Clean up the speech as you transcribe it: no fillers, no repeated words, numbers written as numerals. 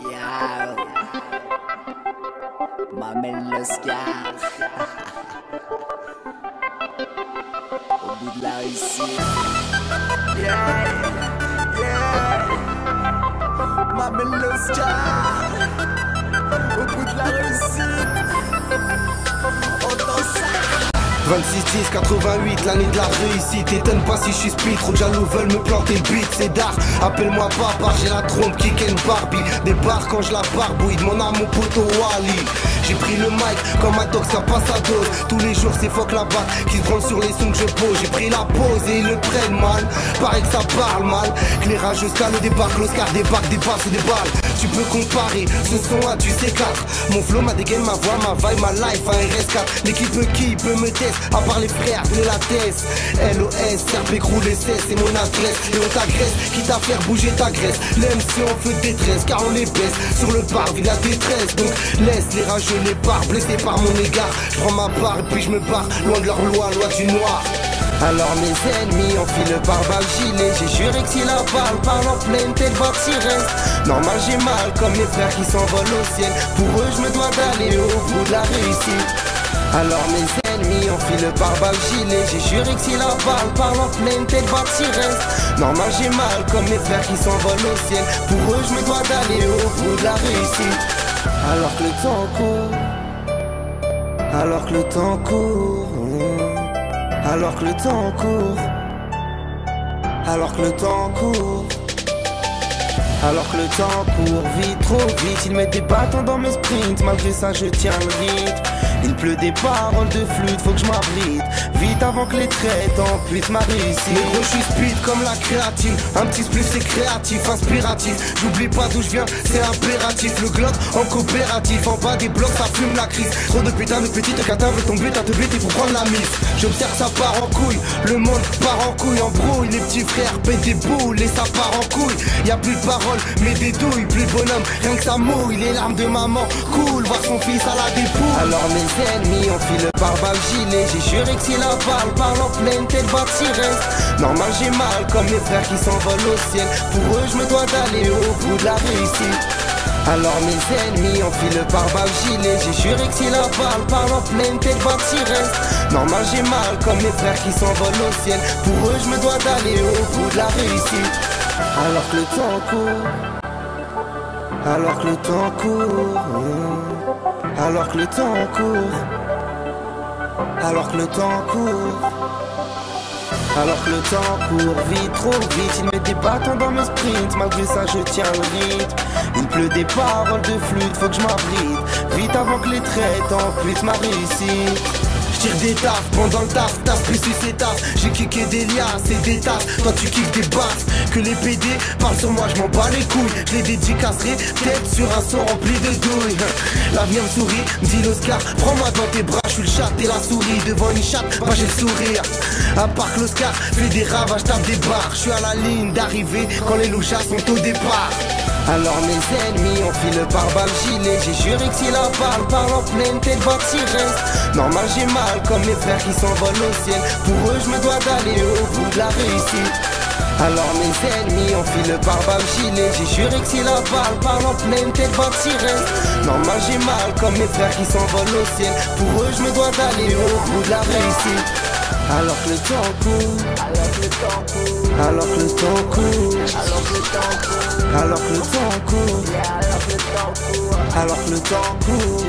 Yeah, m'amène le scar au bout de la réussite. Yeah, yeah, m'amène le scar au bout de la réussite. On danse ça. 26-10, 88, l'année de la réussite. Étonne pas si je suis speed, trop de jaloux veulent me planter le beat, c'est d'art. Appelle-moi papa, j'ai la trompe qui ken Barbie. Débarque quand je la barbouille, de mon âme mon poteau Wally. J'ai pris le mic comme un dog, ça passe à dose. Tous les jours c'est fuck la batte qui se branle sur les sons que je pose. J'ai pris la pause et ils le prennent mal. Paraît que ça parle mal. Clairage jusqu'à le débarque, l'Oscar débarque, des passes ou des balles. Tu peux comparer, ce son a du C4. Mon flow, ma dégaine, ma voix, ma vibe, ma life, un RS4. L'équipe qui peut me tester, à part les frères de la thèse. LOS, Serpé, Croule, c'est mon adresse. Et on t'agresse, quitte à faire bouger ta graisse. L'MC en feu de détresse, car on les baisse. Sur le parc, vit la détresse. Donc laisse les rageux, les barres, blessés par mon égard. Je prends ma part et puis je me barre, loin de leur loi du noir. Alors mes ennemis enfilent le pare-balles gilet. J'ai juré que si la balle parle en pleine tête va s'y reste. Normal j'ai mal comme mes frères qui s'envolent au ciel. Pour eux je me dois d'aller au bout de la réussite. Alors mes ennemis enfilent le pare-balles gilet. J'ai juré que si la balle parle en pleine tête va s'y reste. Normal j'ai mal comme mes frères qui s'envolent au ciel. Pour eux je me dois d'aller au bout de la réussite. Alors que le temps court, alors que le temps court, alors que le temps court, alors que le temps court, alors que le temps court vite, trop vite. Ils mettent des bâtons dans mes sprints, malgré ça je tiens le rythme. Il pleut des paroles de flûte, faut que je m'abrite vite avant que les traits amputent ma réussite. Mais gros je suis speed comme la créatine. Un petit spliff c'est créatif, inspiratif. J'oublie pas d'où je viens, c'est impératif. Le glock en coopératif, en bas des blocs ça fume la crise. Trop de putain de petites catins veulent tomber à te bêter pour prendre la mise. J'observe ça part en couille, le monde part en couille. Embrouille, les petits frères pètent des boules et ça part en couille. Y'a plus de paroles mais des douilles, plus de bonhomme, rien que ça mouille. Les larmes de maman cool, voir son fils à la dépouille. Alors mes ennemis enfilent le pare-balles gilet. J'ai juré que si la balle parle en pleine tête va s'y reste. Normal j'ai mal comme mes frères qui s'envolent au ciel. Pour eux je me dois d'aller au bout de la réussite. Alors mes ennemis enfilent le pare-balles gilet. J'ai juré que si la balle parle en pleine tête va s'y reste. Normal j'ai mal comme mes frères qui s'envolent au ciel. Pour eux je me dois d'aller au bout de la réussite. Alors que le temps court, alors que le temps court, alors que le temps court, alors que le temps court, alors que le temps court vite, trop vite. Ils mettent des bâtons dans mes sprints, malgré ça je tiens le rythme. Il pleut des paroles de flûte, faut que je m'abrite vite avant que les traits amputent ma réussite. Tire des tafs, pendant le taf, tasse plus c'est taf. J'ai kické des liasses et des tasses. Toi tu kiffes des baffes. Que les PD parlent sur moi, je m'en bats les couilles. Je les dédicacerai, tête sur un son rempli de douilles. L'avenir me sourit, me dit l'Oscar. Prends-moi dans tes bras, je suis le chat et la souris. Devant une chatte, bah j'ai le sourire. À part que l'Oscar fait des ravages, tape des barres. Je suis à la ligne d'arrivée quand les louchas sont au départ. Alors mes ennemis enfilent le pare-balles gilet. J'ai juré que si la balle parle en pleine tête va s'y reste. Normal j'ai mal comme mes frères qui s'envolent au ciel. Pour eux je me dois d'aller au bout de la réussite. Alors mes ennemis enfilent le pare-balles gilet. J'ai juré que si la balle parle en pleine tête va s'y reste. Normal j'ai mal comme mes frères qui s'envolent au ciel. Pour eux je me dois d'aller au bout de la réussite. Alors que le temps court, alors que le temps court, alors que le temps court, alors que le temps court, alors que le temps court, alors que le temps court, alors que le temps court.